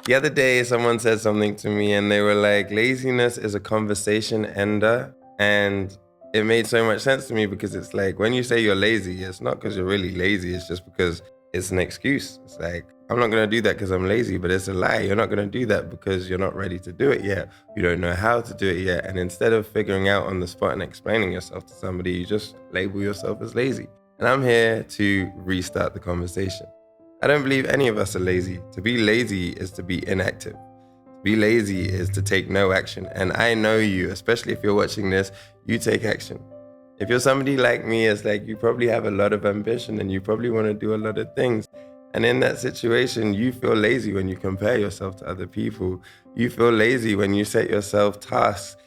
The other day, someone said something to me and they were like, laziness is a conversation ender. And it made so much sense to me because it's like, when you say you're lazy, it's not because you're really lazy. It's just because it's an excuse. It's like, I'm not going to do that because I'm lazy, but it's a lie. You're not going to do that because you're not ready to do it yet. You don't know how to do it yet. And instead of figuring out on the spot and explaining yourself to somebody, you just label yourself as lazy. And I'm here to restart the conversation. I don't believe any of us are lazy. To be lazy is to be inactive. To be lazy is to take no action. And I know you, especially if you're watching this, you take action. If you're somebody like me, it's like you probably have a lot of ambition and you probably want to do a lot of things. And in that situation, you feel lazy when you compare yourself to other people. You feel lazy when you set yourself tasks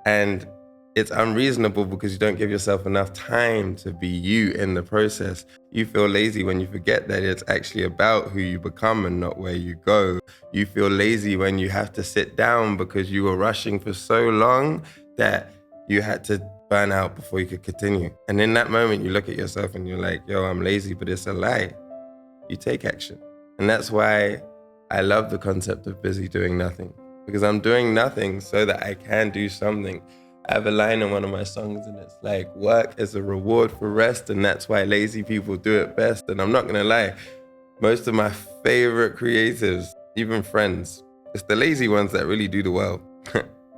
and it's unreasonable because you don't give yourself enough time to be you in the process. You feel lazy when you forget that it's actually about who you become and not where you go. You feel lazy when you have to sit down because you were rushing for so long that you had to burn out before you could continue. And in that moment, you look at yourself and you're like, yo, I'm lazy, but it's a lie. You take action. And that's why I love the concept of busy doing nothing, because I'm doing nothing so that I can do something. I have a line in one of my songs and it's like, work is a reward for rest, and that's why lazy people do it best. And I'm not gonna lie, most of my favorite creatives, even friends, it's the lazy ones that really do the well.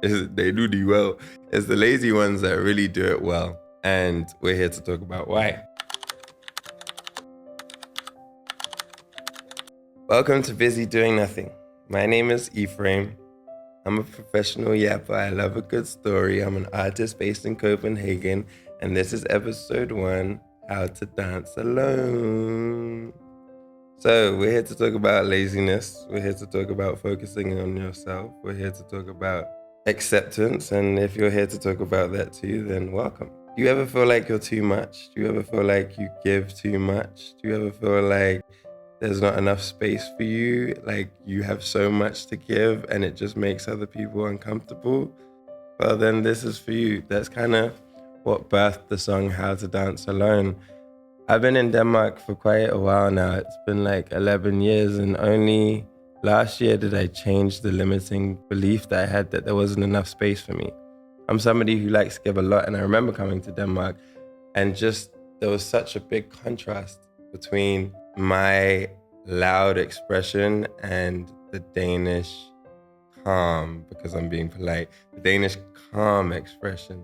They do the well. It's the lazy ones that really do it well. And we're here to talk about why. Welcome to Busy Doing Nothing. My name is Ephraim. I'm a professional yapper. I love a good story. I'm an artist based in Copenhagen, and this is episode 1, How to Dance Alone. So we're here to talk about laziness. We're here to talk about focusing on yourself. We're here to talk about acceptance, and if you're here to talk about that too, then welcome. Do you ever feel like you're too much? Do you ever feel like you give too much? Do you ever feel like there's not enough space for you, like you have so much to give and it just makes other people uncomfortable? Well, then this is for you. That's kind of what birthed the song How to Dance Alone. I've been in Denmark for quite a while now. It's been like 11 years, and only last year did I change the limiting belief that I had that there wasn't enough space for me. I'm somebody who likes to give a lot, and I remember coming to Denmark and just there was such a big contrast between my loud expression and the Danish calm, because I'm being polite, the Danish calm expression.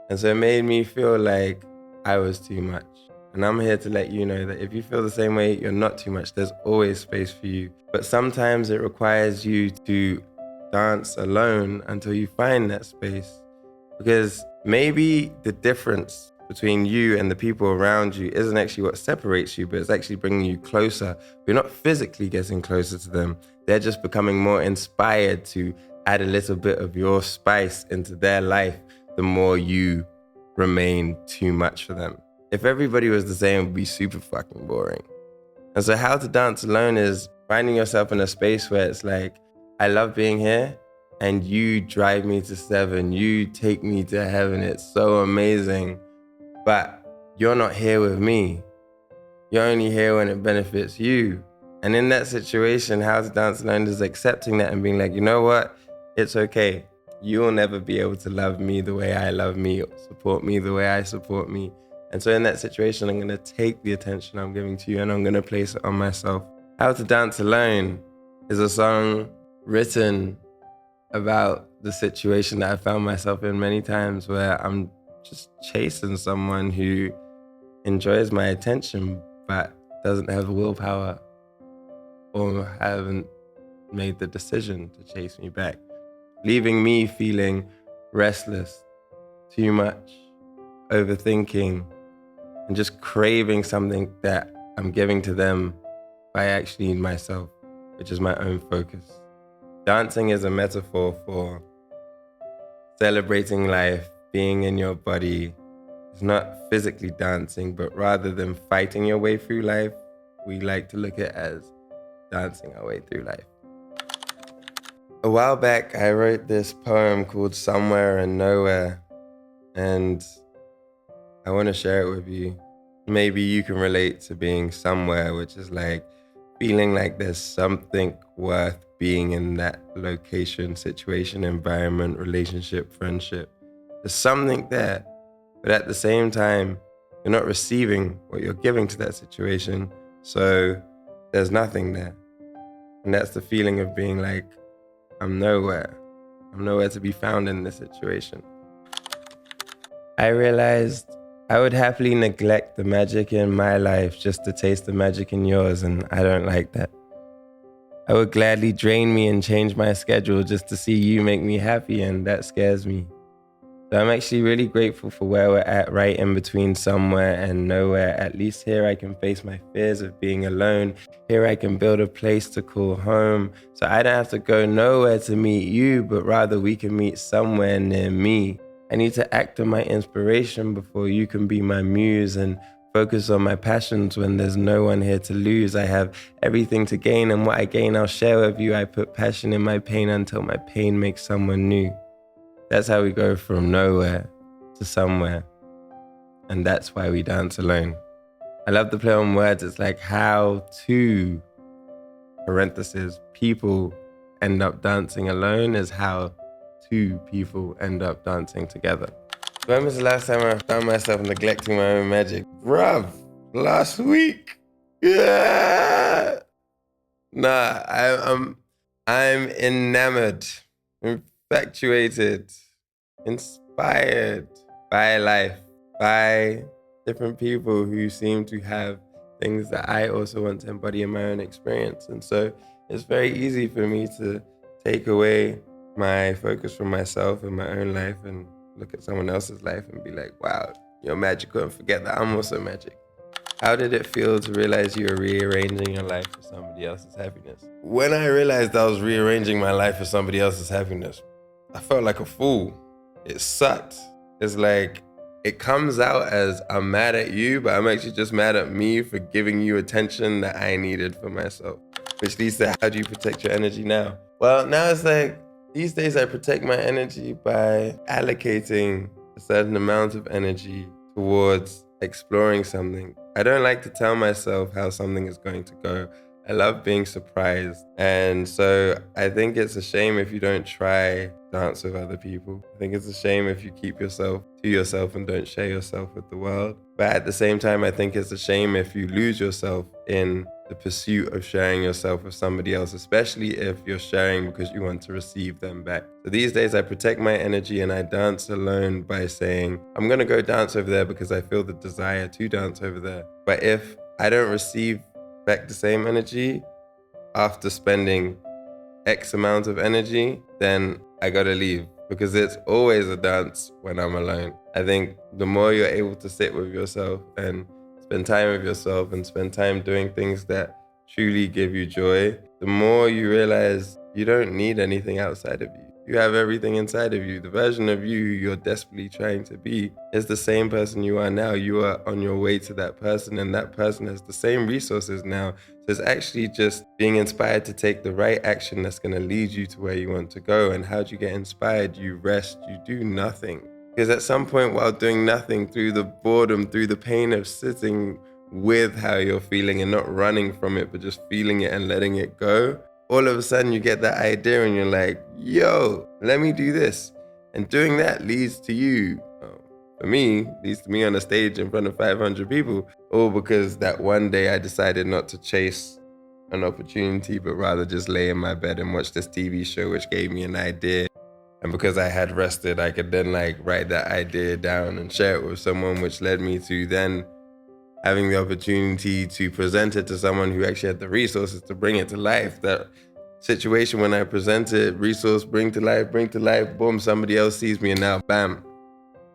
And so it made me feel like I was too much. And I'm here to let you know that if you feel the same way, you're not too much. There's always space for you. But sometimes it requires you to dance alone until you find that space. Because maybe the difference between you and the people around you isn't actually what separates you, but it's actually bringing you closer. You're not physically getting closer to them. They're just becoming more inspired to add a little bit of your spice into their life the more you remain too much for them. If everybody was the same, it would be super fucking boring. And so How to Dance Alone is finding yourself in a space where it's like, I love being here, and you drive me to 7. You take me to heaven. It's so amazing. But you're not here with me. You're only here when it benefits you. And in that situation, How to Dance Alone is accepting that and being like, you know what? It's okay. You will never be able to love me the way I love me, or support me the way I support me. And so in that situation, I'm going to take the attention I'm giving to you and I'm going to place it on myself. How to Dance Alone is a song written about the situation that I found myself in many times, where I'm just chasing someone who enjoys my attention but doesn't have the willpower or haven't made the decision to chase me back, leaving me feeling restless, too much, overthinking, and just craving something that I'm giving to them by actually myself, which is my own focus. Dancing is a metaphor for celebrating life, being in your body. It's not physically dancing, but rather than fighting your way through life, we like to look at it as dancing our way through life. A while back, I wrote this poem called Somewhere and Nowhere, and I want to share it with you. Maybe you can relate to being somewhere, which is like feeling like there's something worth being in that location, situation, environment, relationship, friendship. There's something there, but at the same time, you're not receiving what you're giving to that situation, so there's nothing there. And that's the feeling of being like, I'm nowhere to be found in this situation. I realized I would happily neglect the magic in my life just to taste the magic in yours, and I don't like that. I would gladly drain me and change my schedule just to see you make me happy, and that scares me. So I'm actually really grateful for where we're at, right in between somewhere and nowhere. At least here I can face my fears of being alone. Here I can build a place to call home. So I don't have to go nowhere to meet you, but rather we can meet somewhere near me. I need to act on my inspiration before you can be my muse, and focus on my passions when there's no one here to lose. I have everything to gain, and what I gain I'll share with you. I put passion in my pain until my pain makes someone new. That's how we go from nowhere to somewhere. And that's why we dance alone. I love the play on words. It's like how to, parentheses, people end up dancing alone is how two people end up dancing together. When was the last time I found myself neglecting my own magic? Bruv, last week. Yeah. Nah, I'm enamored, infatuated, inspired by life, by different people who seem to have things that I also want to embody in my own experience. And so it's very easy for me to take away my focus from myself and my own life and look at someone else's life and be like, wow, you're magical, and forget that I'm also magic. How did it feel to realize you were rearranging your life for somebody else's happiness? When I realized I was rearranging my life for somebody else's happiness, I felt like a fool. It sucked. It's like, it comes out as I'm mad at you, but I'm actually just mad at me for giving you attention that I needed for myself. Which leads to, how do you protect your energy now? Well, now it's like, these days I protect my energy by allocating a certain amount of energy towards exploring something. I don't like to tell myself how something is going to go. I love being surprised. And so I think it's a shame if you don't try dance with other people. I think it's a shame if you keep yourself to yourself and don't share yourself with the world. But at the same time, I think it's a shame if you lose yourself in the pursuit of sharing yourself with somebody else, especially if you're sharing because you want to receive them back. So these days I protect my energy and I dance alone by saying, I'm gonna go dance over there because I feel the desire to dance over there. But if I don't receive back the same energy after spending X amount of energy, then I gotta leave, because it's always a dance when I'm alone. I think the more you're able to sit with yourself and spend time with yourself and spend time doing things that truly give you joy, the more you realize you don't need anything outside of you. You have everything inside of you. The version of you you're desperately trying to be is the same person you are now. You are on your way to that person, and that person has the same resources now. So it's actually just being inspired to take the right action that's going to lead you to where you want to go. And how do you get inspired? You rest, you do nothing. Because at some point while doing nothing, through the boredom, through the pain of sitting with how you're feeling and not running from it, but just feeling it and letting it go, all of a sudden you get that idea and you're like, yo, let me do this. And doing that leads to you, for me, leads to me on a stage in front of 500 people, all because that one day I decided not to chase an opportunity, but rather just lay in my bed and watch this TV show, which gave me an idea. And because I had rested, I could then write that idea down and share it with someone, which led me to then having the opportunity to present it to someone who actually had the resources to bring it to life. That situation when I present it, resource, bring to life, boom, somebody else sees me and now, bam,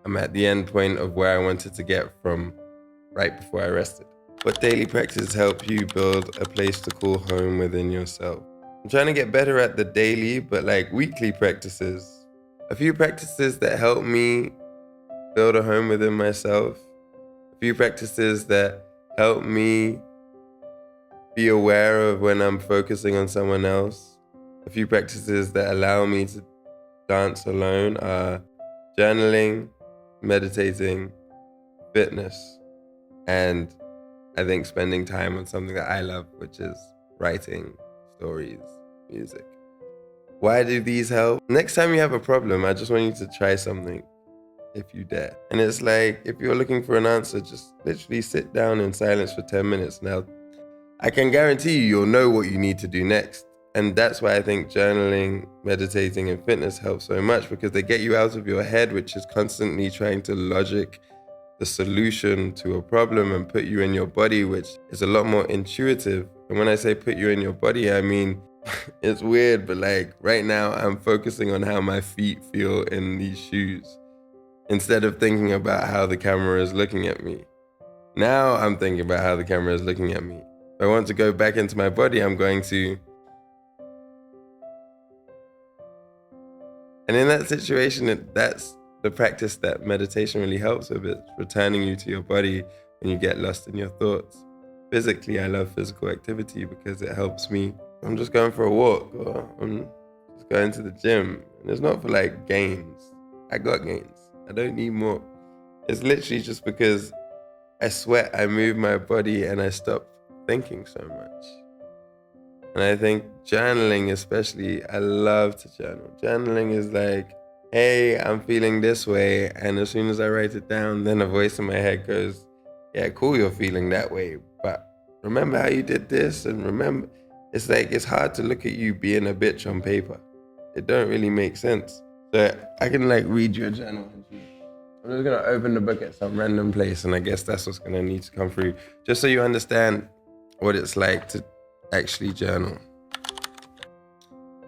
I'm at the end point of where I wanted to get from right before I rested. What daily practices help you build a place to call home within yourself? I'm trying to get better at the daily, but weekly practices. A few practices that help me build a home within myself. A few practices that help me be aware of when I'm focusing on someone else. A few practices that allow me to dance alone are journaling, meditating, fitness, and I think spending time on something that I love, which is writing stories, music. Why do these help? Next time you have a problem, I just want you to try something if you dare. And it's like, if you're looking for an answer, just literally sit down in silence for 10 minutes. Now, I can guarantee you'll know what you need to do next. And that's why I think journaling, meditating, and fitness help so much, because they get you out of your head, which is constantly trying to logic the solution to a problem, and put you in your body, which is a lot more intuitive. And when I say put you in your body, I mean, it's weird, but like right now I'm focusing on how my feet feel in these shoes instead of thinking about how the camera is looking at me. Now I'm thinking about how the camera is looking at me. If I want to go back into my body, I'm going to. And in that situation, that's the practice that meditation really helps with. It's returning you to your body when you get lost in your thoughts. Physically, I love physical activity because it helps me. I'm just going for a walk, or I'm just going to the gym. And it's not for like gains. I got gains. I don't need more. It's literally just because I sweat, I move my body, and I stop thinking so much. And I think journaling especially, I love to journal. Journaling is like, hey, I'm feeling this way. And as soon as I write it down, then a voice in my head goes, yeah, cool, you're feeling that way. But remember how you did this? And remember, it's like, it's hard to look at you being a bitch on paper. It don't really make sense. So I can like read your journal entry. I'm just gonna open the book at some random place, and I guess that's what's gonna need to come through, just so you understand what it's like to actually journal.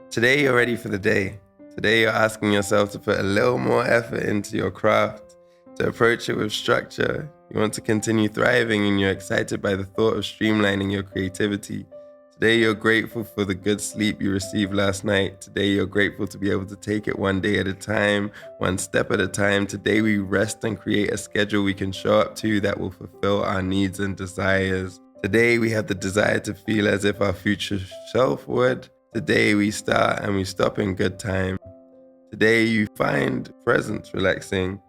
Today you're ready for the day. Today you're asking yourself to put a little more effort into your craft, to approach it with structure. You want to continue thriving, and you're excited by the thought of streamlining your creativity. Today you're grateful for the good sleep you received last night. Today you're grateful to be able to take it one day at a time, one step at a time. Today we rest and create a schedule we can show up to that will fulfill our needs and desires. Today we have the desire to feel as if our future self would. Today we start and we stop in good time. Today you find presence relaxing.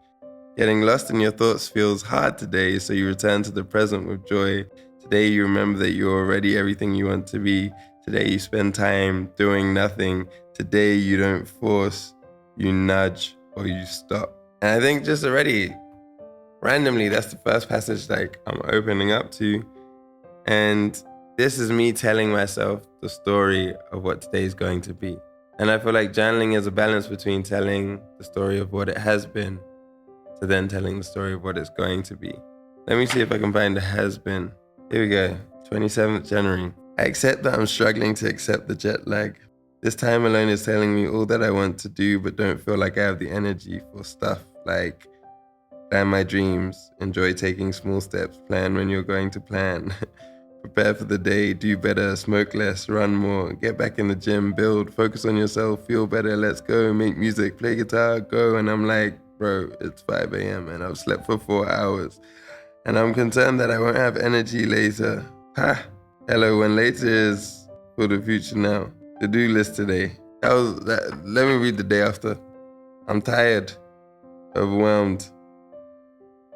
Getting lost in your thoughts feels hard today, so you return to the present with joy. Today you remember that you're already everything you want to be. Today you spend time doing nothing. Today you don't force, you nudge, or you stop. And I think just already, randomly, that's the first passage like I'm opening up to. And this is me telling myself the story of what today is going to be. And I feel like journaling is a balance between telling the story of what it has been to then telling the story of what it's going to be. Let me see if I can find the has been. Here we go, 27th January. I accept that I'm struggling to accept the jet lag. This time alone is telling me all that I want to do, but don't feel like I have the energy for stuff like plan my dreams, enjoy taking small steps, plan when you're going to plan. Prepare for the day, do better, smoke less, run more, get back in the gym, build, focus on yourself, feel better, let's go, make music, play guitar, go. And I'm like, bro, it's 5 a.m. and I've slept for 4 hours. And I'm concerned that I won't have energy later. Ha! Hello, when later is for the future now. To-do list today. Let me read the day after. I'm tired, overwhelmed,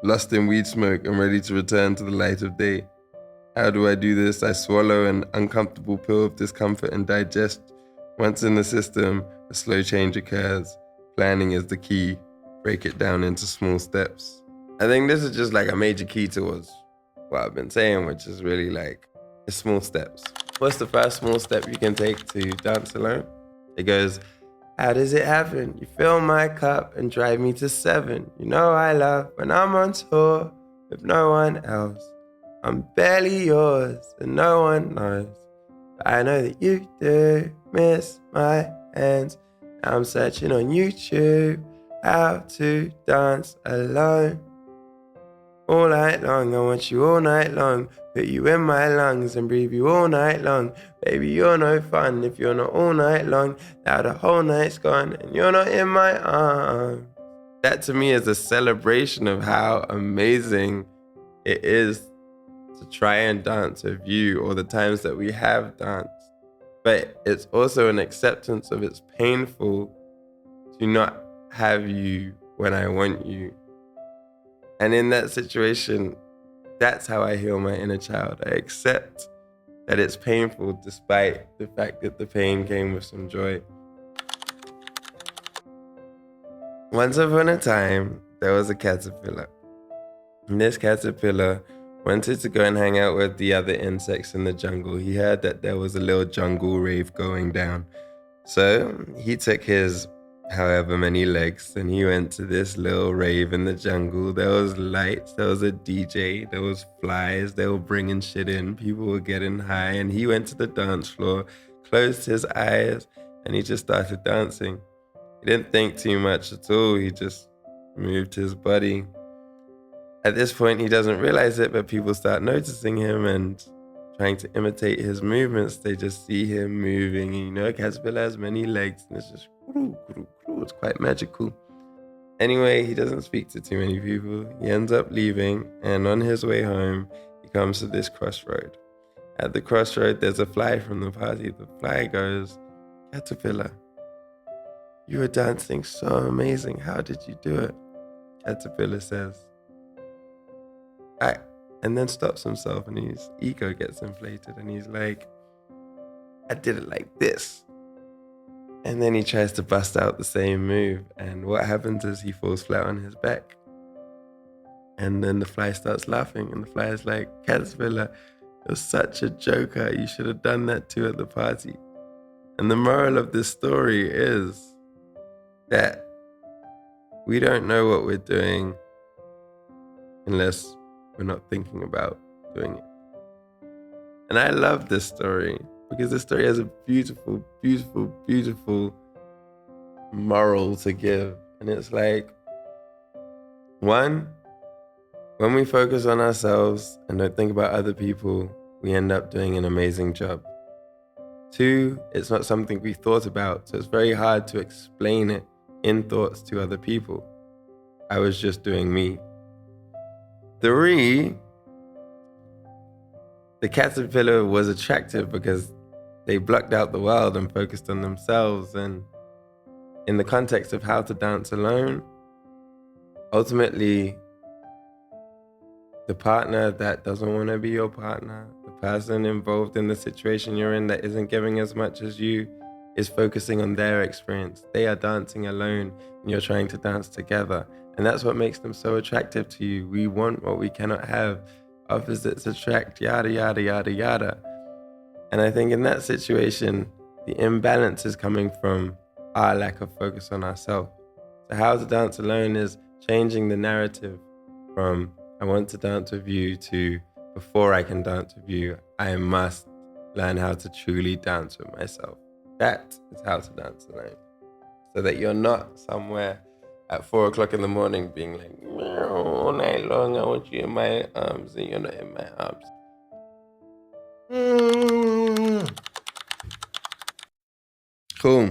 lost in weed smoke, and ready to return to the light of day. How do I do this? I swallow an uncomfortable pill of discomfort and digest. Once in the system, a slow change occurs. Planning is the key. Break it down into small steps. I think this is just like a major key towards what I've been saying, which is really like the small steps. What's the first small step you can take to dance alone? It goes, how does it happen? You fill my cup and drive me to 7. You know I love when I'm on tour with no one else. I'm barely yours and no one knows. But I know that you do miss my hands. Now I'm searching on YouTube how to dance alone. All night long, I want you all night long. Put you in my lungs and breathe you all night long. Baby, you're no fun if you're not all night long. Now the whole night's gone and you're not in my arms. That to me is a celebration of how amazing it is to try and dance with you, or the times that we have danced. But it's also an acceptance of it's painful to not have you when I want you. And in that situation, that's how I heal my inner child. I accept that it's painful despite the fact that the pain came with some joy. Once upon a time, there was a caterpillar. And this caterpillar wanted to go and hang out with the other insects in the jungle. He heard that there was a little jungle rave going down. So he took his however many legs and he went to this little rave in the jungle. There was lights, there was a DJ, there was flies, they were bringing shit in, people were getting high, and he went to the dance floor, closed his eyes, and he just started dancing. He didn't think too much at all, he just moved his body. At this point, he doesn't realize it, but people start noticing him and trying to imitate his movements. They just see him moving. You know, a caterpillar has many legs, and it's just, it's quite magical. Anyway, he doesn't speak to too many people. He ends up leaving, and on his way home, he comes to this crossroad. At the crossroad, there's a fly from the party. The fly goes, "Caterpillar, you were dancing so amazing. How did you do it?" Caterpillar says, and then stops himself and his ego gets inflated and he's like, "I did it like this." And then he tries to bust out the same move, and what happens is he falls flat on his back. And then the fly starts laughing, and the fly is like, "Caterpillar, you're such a joker. You should have done that too at the party." And the moral of this story is that we don't know what we're doing unless we're not thinking about doing it. And I love this story because this story has a beautiful, beautiful, beautiful moral to give. And it's like, one, when we focus on ourselves and don't think about other people, we end up doing an amazing job. Two, it's not something we thought about, so it's very hard to explain it in thoughts to other people. I was just doing me. Three, the caterpillar was attractive because they blocked out the world and focused on themselves. And in the context of how to dance alone, ultimately, the partner that doesn't want to be your partner, the person involved in the situation you're in that isn't giving as much as you, is focusing on their experience. They are dancing alone and you're trying to dance together. And that's what makes them so attractive to you. We want what we cannot have. Opposites attract, yada, yada, yada, yada. And I think in that situation, the imbalance is coming from our lack of focus on ourselves. So how to dance alone is changing the narrative from "I want to dance with you" to "before I can dance with you, I must learn how to truly dance with myself." That is how to dance alone. So that you're not somewhere at 4:00 in the morning being like, "Meow, all night long, I want you in my arms," and you're not in my arms. Cool.